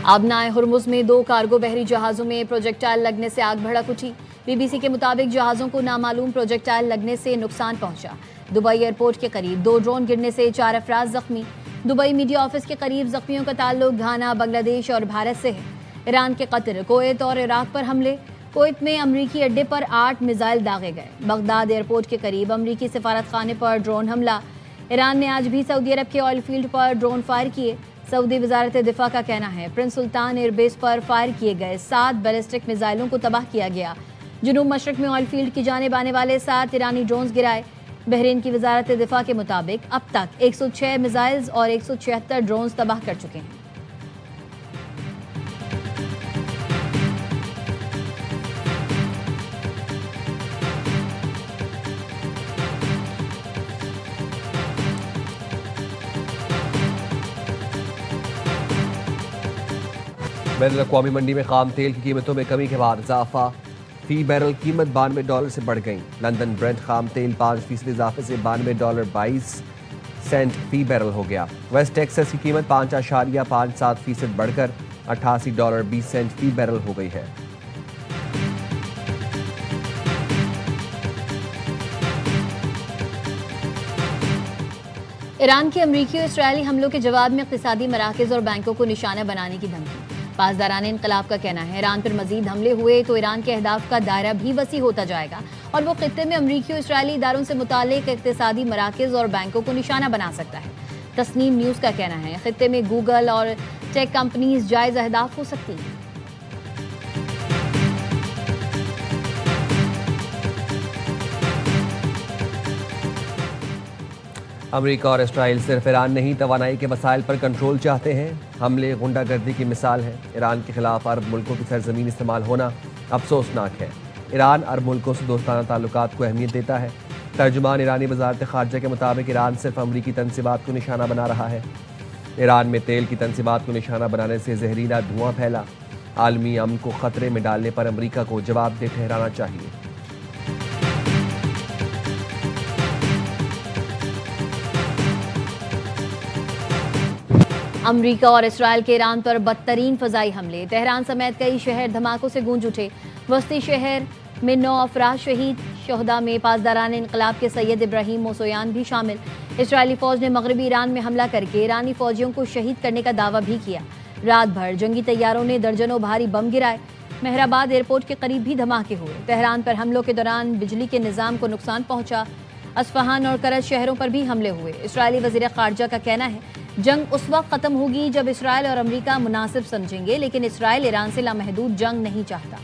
आबनाए हुरमुज में 2 कार्गो बहरी जहाज़ों में प्रोजेक्टाइल लगने से आग भड़क उठी। बीबीसी के मुताबिक जहाज़ों को नामालूम प्रोजेक्टाइल लगने से नुकसान पहुंचा। दुबई एयरपोर्ट के करीब 2 ड्रोन गिरने से 4 अफराद जख्मी। दुबई मीडिया ऑफिस के करीब जख्मियों का ताल्लुक घाना, बांग्लादेश और भारत से है। ईरान के कतर, कुवैत और इराक पर हमले। कुवैत में अमरीकी अड्डे पर 8 मिसाइल दागे गए। बगदाद एयरपोर्ट के करीब अमरीकी सफारत खाने पर ड्रोन हमला। ईरान ने आज भी सऊदी अरब के ऑयल फील्ड पर ड्रोन फायर किए। सऊदी वजारत दिफा का कहना है प्रिंस सुल्तान एयरबेस पर फायर किए गए 7 बैलिस्टिक मिसाइलों को तबाह किया गया। जुनूब मशरक में ऑयल फील्ड की जानिब आने वाले 7 ईरानी ड्रोन्स गिराए। बहरीन की वजारत दिफा के मुताबिक अब तक 106 मिसाइल्स और 176 ड्रोन्स तबाह कर चुके हैं। बैनुल-अक़वामी मंडी में खाम तेल की कीमतों में कमी के बाद इजाफा। फी बैरल कीमत $92 से बढ़ गई। लंदन ब्रेंट खाम तेल 5% इजाफे से $92.22 फी बैरल हो गया। वेस्ट टेक्सास की कीमत 5.57% बढ़कर $88.20 फी बैरल हो गई है। ईरान के अमरीकी और इसराइली हमलों के जवाब में इक़्तिसादी मराकज़ और बैंकों को निशाना बनाने की धमकी। पासदारान इनकलाब का कहना है ईरान पर मजीद हमले हुए तो ईरान के अहदाफ का दायरा भी वसी होता जाएगा और वो खित्ते में अमरीकी और इसराइली इदारों से मुताल्लिक इक़्तिसादी मराकज़ और बैंकों को निशाना बना सकता है। तस्नीम न्यूज़ का कहना है खित्ते में गूगल और टेक कंपनीज जायज़ अहदाफ हो सकती हैं। अमेरिका और इसराइल सिर्फ ईरान नहीं तवानाई के वसाइल पर कंट्रोल चाहते हैं। हमले गुंडागर्दी की मिसाल है। ईरान के खिलाफ अरब मुल्कों की सरजमीन इस्तेमाल होना अफसोसनाक है। ईरान अरब मुल्कों से दोस्ताना ताल्लुकात को अहमियत देता है। तर्जुमान ईरानी वजारत खारजा के मुताबिक ईरान सिर्फ अमरीकी तनसीबात को निशाना बना रहा है। ईरान में तेल की तनसीबात को निशाना बनाने से जहरीला धुआं फैला। आलमी अमन को खतरे में डालने पर अमरीका को जवाबदेह ठहराना चाहिए। अमरीका और इसराइल के ईरान पर बदतरीन फ़ज़ाई हमले। तेहरान समेत कई शहर धमाकों से गूंज उठे। वस्ती शहर में 9 अफराद शहीद। शोहदा में पासदारान इनकलाब के सैयद इब्राहिम मोसोयान भी शामिल। इसराइली फ़ौज ने मगरबी ईरान में हमला करके ईरानी फ़ौजियों को शहीद करने का दावा भी किया। रात भर जंगी तैयारों ने दर्जनों भारी बम गिराए। मेहराबाद एयरपोर्ट के करीब भी धमाके हुए। तेहरान पर हमलों के दौरान बिजली के निज़ाम को नुकसान पहुंचा। अस्फहान और करज शहरों पर भी हमले हुए। इसराइली वज़ीर ख़ारजा का कहना है जंग उस वक्त ख़त्म होगी जब इसराइल और अमरीका मुनासिब समझेंगे, लेकिन इसराइल ईरान से लामहदूद जंग नहीं चाहता।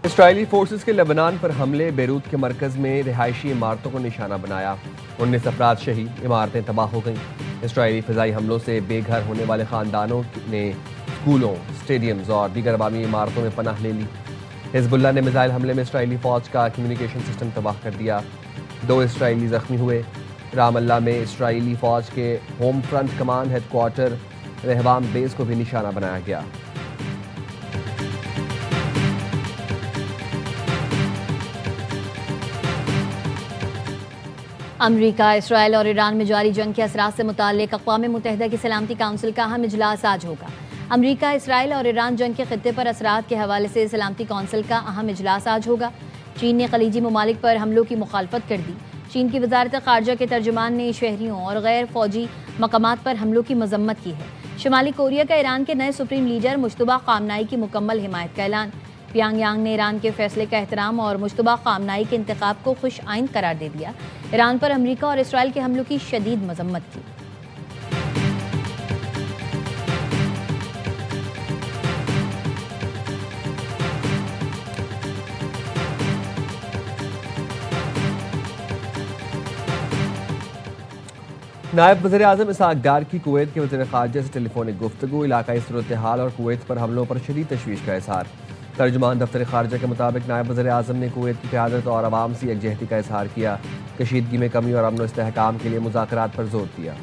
इसराइली फोर्सेस के लेबनान पर हमले। बेरूत के मरकज़ में रिहायशी इमारतों को निशाना बनाया। 19 अफराद शहीद। इमारतें तबाह हो गईं। इसराइली फ़िज़ाई हमलों से बेघर होने वाले ख़ानदानों ने स्कूलों, स्टेडियम्स और दीगर अवामी इमारतों में पनाह ले ली। हिज़्बुल्लाह ने मिसाइल हमले में इसराइली फ़ौज का कम्युनिकेशन सिस्टम तबाह कर दिया। 2 इसराइली ज़ख्मी हुए। रामल्ला में इसराइली फ़ौज के home front command headquarter Rehavam base को भी निशाना बनाया गया। अमरीका, इसराइल और ईरान में जारी जंग के असरात से मुताल्लिक अक़वाम मुत्तहिदा की सलामती काउंसिल का अहम इजलास आज होगा। अमरीका, इसराइल और ईरान जंग के खित्ते पर असरात के हवाले से सलामती काउंसिल का अहम इजलास आज होगा। चीन ने खलीजी ममालिक पर हमलों की मुखालफत कर दी। चीन की वजारत खारजा के तर्जुमान ने शहरियों और गैर फौजी मकामात पर हमलों की मजम्मत की है। शुमाली कोरिया का ईरान के नए सुप्रीम लीडर मुश्तबा खामनाई की मुकम्मल हिमायत का ऐलान। प्यांगयांग ने ईरान के फैसले का एहतराम और मुश्तबा खामनाई के इंतखाब को खुश आइंद करार दे दिया। ईरान पर अमरीका और इसराइल के हमलों की शदीद मजम्मत की। नायब वज़ीर आज़म इसहाक़ डार की कुवैत के वज़ीर ख़ारजा से टेलीफोनिक गुफ्तगू। इलाकाई सूरत हाल और कुवैत पर हमलों पर शदीद तशवीश का इज़हार। तर्जुमान दफ्तर ख़ारजा के मुताबिक नायब वज़ीर आज़म ने कुवैत की क़यादत और अवाम से यकजहती का इज़हार किया। कशीदगी में कमी और अमन व इस्तेहकाम के लिए मुज़ाकरात पर जोर दिया।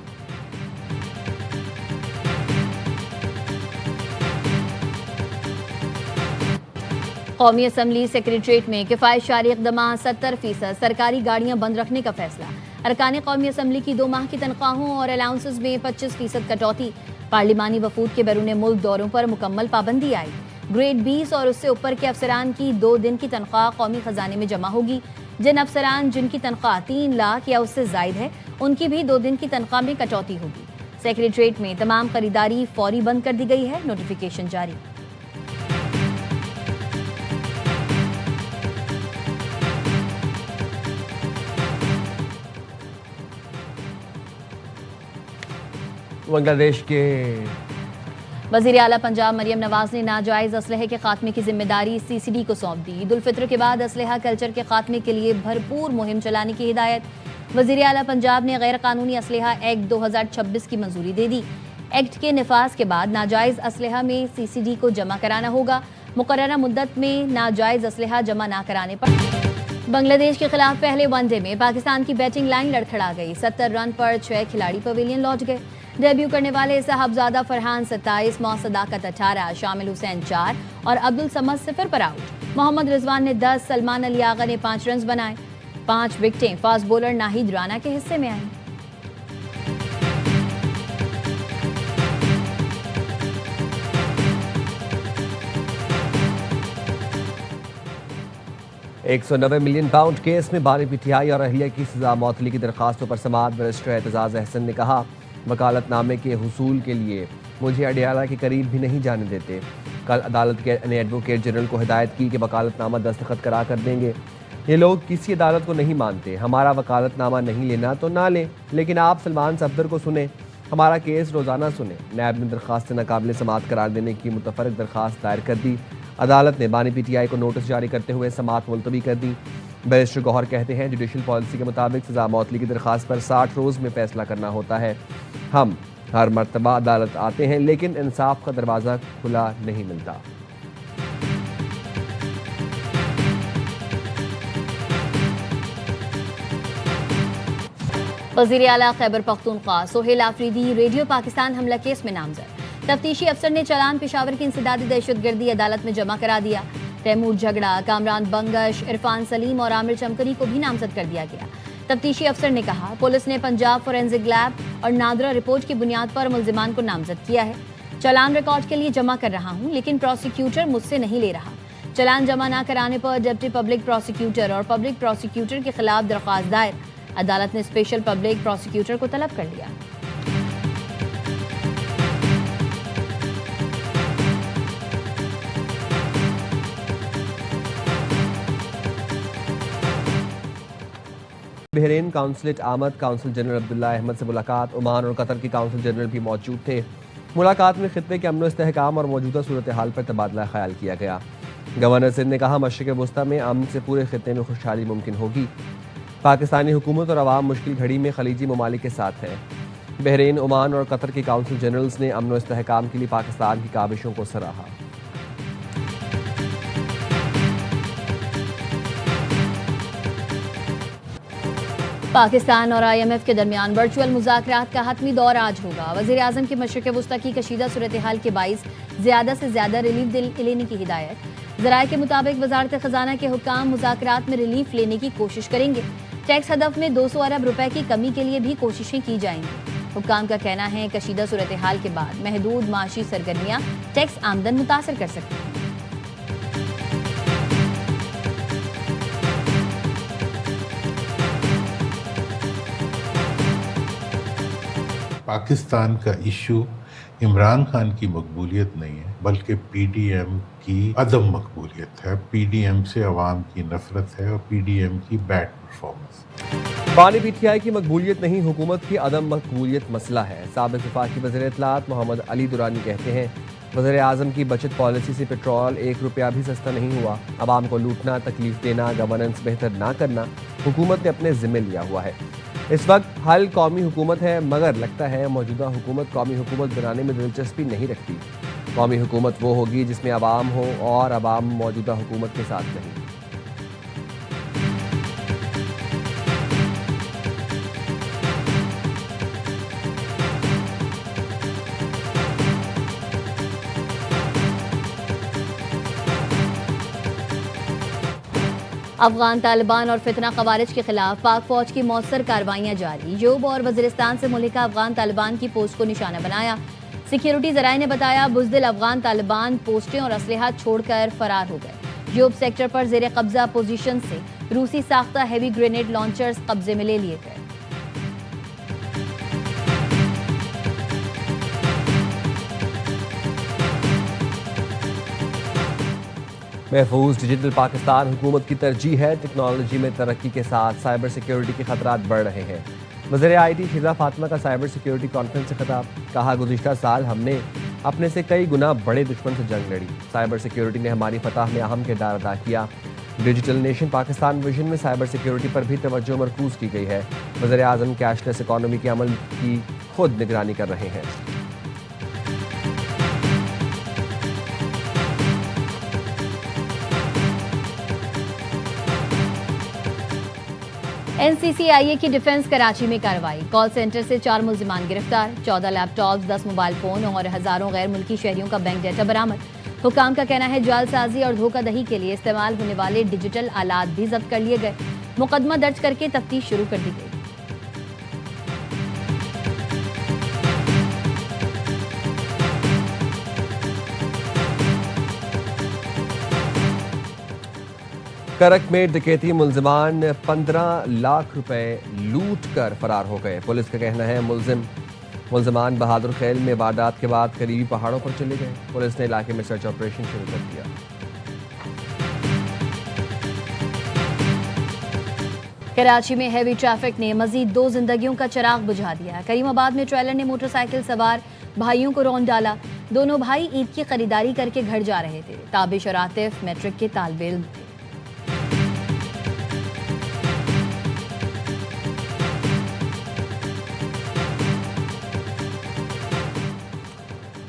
कौमी असम्बली सेक्रेटरीट में किफ़ायतशारी इक़दाम 70%, सरकारी गाड़ियां बंद रखने का फैसला। अरकान कौमी असम्बली की 2 माह की तनख्वाहों और अलाउंसेस में 25% कटौती। पार्लिमानी वफूद के बैरून मुल्क दौरों पर मुकम्मल पाबंदी आई। ग्रेड 20 और उससे ऊपर के अफसरान की 2 दिन की तनख्वाह कौमी खजाने में जमा होगी। जिन अफसरान जिनकी तनख्वाह 3 लाख या उससे जायद है, उनकी भी 2 दिन की तनख्वाह में कटौती होगी। सेक्रेटरीट में तमाम खरीदारी फौरी बंद कर दी गई है, नोटिफिकेशन जारी। बांग्लादेश के वज़ीर आला पंजाब मरियम नवाज ने नाजायज़ असलहे के खात्मे की जिम्मेदारी CCD को सौंप दी। ईद उल फित्र के बाद असलहा कल्चर के खात्मे के लिए भरपूर मुहिम चलाने की हिदायत। वज़ीर आला पंजाब ने गैर कानूनी असलहा एक्ट 2026 की मंजूरी दे दी। एक्ट के निफाज के बाद नाजायज़ असलहा में CCD को जमा कराना होगा। मुकर्ररा मुद्दत में नाजायज़ असलहा जमा ना कराने पर बांग्लादेश के खिलाफ पहले वनडे में पाकिस्तान की बैटिंग लाइन लड़खड़ा गई। 70 रन पर 6 खिलाड़ी पवेलियन लौट गए। डेब्यू करने वाले साहबजादा फरहान 27, मौसदाकत 18, शामिल हुसैन 4 और अब्दुल समद 0 पर आउट। मोहम्मद रिजवान ने 10, सलमान अली आगा ने 5 रन बनाए। 5 विकेटें फास्ट बॉलर नाहिद राना के हिस्से में आईं। £190 मिलियन केस में बानी पीटीआई और अहलिया की सजा मौतली की दरखास्तों पर समाअत बैरिस्टर एतजाज़ अहसन ने कहा, वकालतनामे के हुसूल के लिए मुझे अडियाला के करीब भी नहीं जाने देते। कल अदालत ने एडवोकेट जनरल को हिदायत की कि वकालतनामा दस्तखत करा कर देंगे। ये लोग किसी अदालत को नहीं मानते। हमारा वकालतनामा नहीं लेना तो ना लें, लेकिन आप सलमान सफदर को सुने, हमारा केस रोज़ाना सुने। नैब ने दरखास्त नाकाबिल समाअत करार देने की मुतफरक दरखास्त दायर कर दी। अदालत ने बानी पीटीआई को नोटिस जारी करते हुए समाअत मुलतवी कर दी। बैरिस्टर गौहर कहते हैं, जुडिशल पॉलिसी के मुताबिक सजा मौतली की दरखास्त पर 60 रोज़ में फैसला करना होता है। हम हर मरतबा अदालत आते हैं, लेकिन इंसाफ का दरवाज़ा खुला नहीं मिलता। वज़ीर आला खैबर पख्तूनख्वा सोहेल आफरीदी रेडियो पाकिस्तान हमला केस में नामजद। तफ्तीशी अफसर ने चालान पेशावर की इंसदादी दहशतगर्दी अदालत में जमा करा दिया। तैमूर झगड़ा, कामरान बंगश, इरफान सलीम और आमिर चमकनी को भी नामजद कर दिया गया। तफ्तीशी अफसर ने कहा, पुलिस ने पंजाब फोरेंसिक लैब और नादरा रिपोर्ट की बुनियाद पर मुल्जिमान को नामजद किया है। चालान रिकॉर्ड के लिए जमा कर रहा हूं, लेकिन प्रोसिक्यूटर मुझसे नहीं ले रहा। चालान जमा ना कराने पर डिप्टी पब्लिक प्रोसिक्यूटर और पब्लिक प्रोसिक्यूटर के खिलाफ दरख्वास्त दायर। अदालत ने स्पेशल पब्लिक प्रोसिक्यूटर को तलब कर लिया। बहरीन काउंसलेट आमद काउंसिल जनरल अब्दुल्ला अहमद से मुलाकात। ओमान और कतर के काउंसिल जनरल भी मौजूद थे। मुलाकात में खित्ते के अमन इस्तेहकाम और मौजूदा सूरत हाल पर तबादला ख्याल किया गया। गवर्नर सिंध ने कहा, मशरिक़ वस्ता में अमन से पूरे खित्ते में खुशहाली मुमकिन होगी। पाकिस्तानी हुकूमत और अवाम मुश्किल घड़ी में खलीजी ममालिक के साथ हैं। बहरीन, ओमान और कतर के काउंसिल जनरल्स ने अमन इस्तेहकाम के लिए पाकिस्तान की काविशों को सराहा। पाकिस्तान और IMF के दरमियान वर्चुअल मुज़ाकरात का हतमी दौर आज होगा। वज़ीर आज़म की मशरिक़ वस्ता की कशीदा सूरत हाल के बाइस ज़्यादा से ज़्यादा रिलीफ लेने की हिदायत। ज़राए के मुताबिक वज़ारत ख़जाना के हुक्काम मुज़ाकरात में रिलीफ लेने की कोशिश करेंगे। टैक्स हदफ में 200 अरब रुपए की कमी के लिए भी कोशिशें की जाएंगी। हुक्काम का कहना है, कशीदा सूरत हाल के बाद महदूद माशी सरगर्मियाँ टैक्स आमदन मुतासर कर सकती हैं। पाकिस्तान का इशू इमरान खान की मकबूलियत नहीं है, बल्कि PDM की अदम मकबूलियत है। PDM से अवाम की नफरत है और PDM की बैड परफॉर्मेंस। बानी पीटीआई की मकबूलियत नहीं, हुकूमत की अदम मकबूलियत मसला है। साबिक़ वफाकी वज़ीर इत्तलात मोहम्मद अली दुरानी कहते हैं, वज़ीर आज़म की बचत पॉलिसी से पेट्रोल 1 रुपया भी सस्ता नहीं हुआ। अवाम को लूटना, तकलीफ देना, गवर्नेंस बेहतर ना करना हुकूमत ने अपने ज़िम्मे लिया हुआ है। इस वक्त हल कौमी हुकूमत है, मगर लगता है मौजूदा हुकूमत कौमी हुकूमत बनाने में दिलचस्पी नहीं रखती। कौमी हुकूमत वो होगी जिसमें अवाम हो और अवाम मौजूदा हुकूमत के साथ नहीं। अफगान तालिबान और फितना खवारिज के खिलाफ पाक फौज की मौसर कार्रवाइयां जारी। यूब और वजीरिस्तान से मुल्हिका अफगान तालिबान की पोस्ट को निशाना बनाया। सिक्योरिटी जराये ने बताया बुज़दिल अफगान तालिबान पोस्टें और असलहा छोड़कर फरार हो गए। यूब सेक्टर पर जेर कब्जा पोजीशन से रूसी साख्ता हैवी ग्रेनेड लॉन्चर्स कब्जे में ले लिए गए। महफूज डिजिटल पाकिस्तान हुकूमत की तरजीह है। टेक्नोलॉजी में तरक्की के साथ साइबर सिक्योरिटी के खतरात बढ़ रहे हैं। वज़ीर IT शिजा फातिमा का साइबर सिक्योरिटी कॉन्फ्रेंस से खिताब। कहा गुज़िश्ता साल हमने अपने से कई गुना बड़े दुश्मन से जंग लड़ी। साइबर सिक्योरिटी ने हमारी फतह में अहम किरदार अदा किया। डिजिटल नेशन पाकिस्तान विजन में साइबर सिक्योरिटी पर भी तवज्जो मरकूज की गई है। वज़ीर आज़म कैशलेस इकॉनमी के अमल की खुद निगरानी कर रहे हैं। NCCIA की डिफेंस कराची में कार्रवाई। कॉल सेंटर से 4 मुल्जिमान गिरफ्तार। 14 लैपटॉप्स, 10 मोबाइल फोन और हजारों गैर मुल्की शहरियों का बैंक डेटा बरामद। हुकाम का कहना है जालसाजी और धोखाधड़ी के लिए इस्तेमाल होने वाले डिजिटल आलात भी जब्त कर लिए गए। मुकदमा दर्ज करके तफ्तीश शुरू कर दी गई। करक में डकैती मुल्जिमान 15 लाख रुपए लूट कर फरार हो गए। पुलिस का कहना है मुल्जिमान बहादुर खेल में वारदात के बाद करीबी पहाड़ों पर चले गए। पुलिस ने इलाके में सर्च ऑपरेशन शुरू कर दिया। कराची में हैवी ट्रैफिक ने मजीद 2 जिंदगियों का चिराग बुझा दिया। करीमाबाद में ट्रेलर ने मोटरसाइकिल सवार भाइयों को रौंद डाला। दोनों भाई ईद की खरीदारी करके घर जा रहे थे। ताबिश और आतिफ मैट्रिक के तालिब इल्म थे।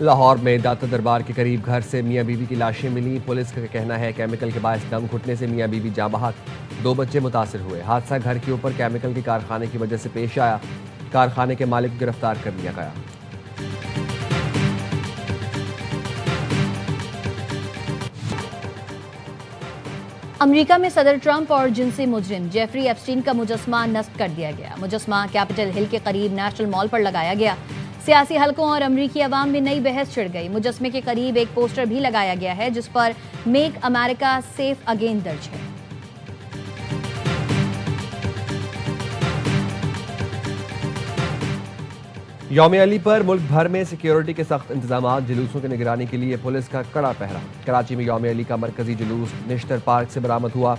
लाहौर में दाता दरबार के करीब घर से मियां बीवी की लाशें मिली। पुलिस का कहना है केमिकल के बायस दम घुटने से मियां बीवी जाँ बहक। 2 बच्चे मुतासिर हुए। हादसा घर के ऊपर केमिकल के कारखाने की वजह से पेश आया। कारखाने के मालिक को गिरफ्तार कर लिया गया। अमेरिका में सदर ट्रंप और जिनसी मुजरिम जेफरी एप्स्टीन का मुजस्मा नस्ब कर दिया गया। मुजस्मा कैपिटल हिल के करीब नेशनल मॉल पर लगाया गया। सियासी हलकों और अमरीकी अवाम में नई बहस छिड़ गई। मुजस्मे के करीब एक पोस्टर भी लगाया गया है जिस पर मेक अमेरिका सेफ अगेन दर्ज है। यौम अली पर मुल्क भर में सिक्योरिटी के सख्त इंतजाम। जुलूसों की निगरानी के लिए पुलिस का कड़ा पहरा। कराची में यौम अली का मरकजी जुलूस निश्तर पार्क से बरामद हुआ।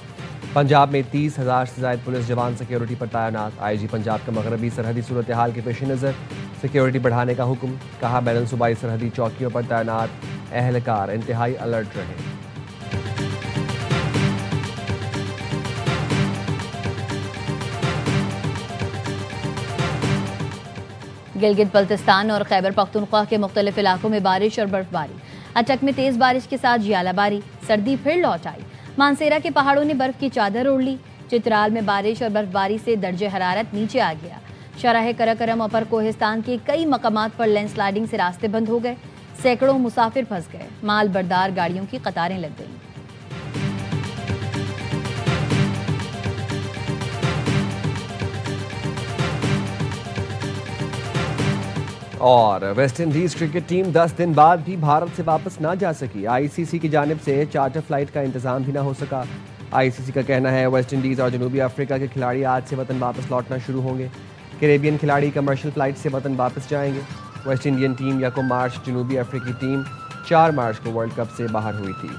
पंजाब में 30,000 से ज्यादा पुलिस जवान सिक्योरिटी पर तैनात। IG पंजाब का मगरबी सरहदी सूरत हाल के पेश नज़र सिक्योरिटी बढ़ाने का हुक्म। कहा बैरून सूबाई सरहदी चौकियों पर तैनात एहलकार इंतहाई अलर्ट रहे। गिलगित बल्तिस्तान और खैबर पख्तूनख्वा के मुख्तलिफ इलाकों में बारिश और बर्फबारी। अटक में तेज बारिश के साथ ज्यालाबारी। सर्दी फिर लौट आई। मानसेरा के पहाड़ों ने बर्फ की चादर ओढ़ ली। चित्राल में बारिश और बर्फबारी से दर्जे हरारत नीचे आ गया। शराह कराकरम अपर कोहिस्तान के कई मकामात पर लैंडस्लाइडिंग से रास्ते बंद हो गए। सैकड़ों मुसाफिर फंस गए। माल बरदार गाड़ियों की कतारें लग गईं। और वेस्ट इंडीज क्रिकेट टीम 10 दिन बाद भी भारत से वापस ना जा सकी। ICC की जानिब से चार्टर फ्लाइट का इंतजाम भी ना हो सका। ICC का कहना है वेस्ट इंडीज और जनूबी अफ्रीका के खिलाड़ी आज से वतन वापस लौटना शुरू होंगे। कैरेबियन खिलाड़ी कमर्शियल फ्लाइट से वतन वापस जाएंगे। वेस्ट इंडियन टीम 1 मार्च, जनूबी अफ्रीकी टीम 4 मार्च को वर्ल्ड कप से बाहर हुई थी।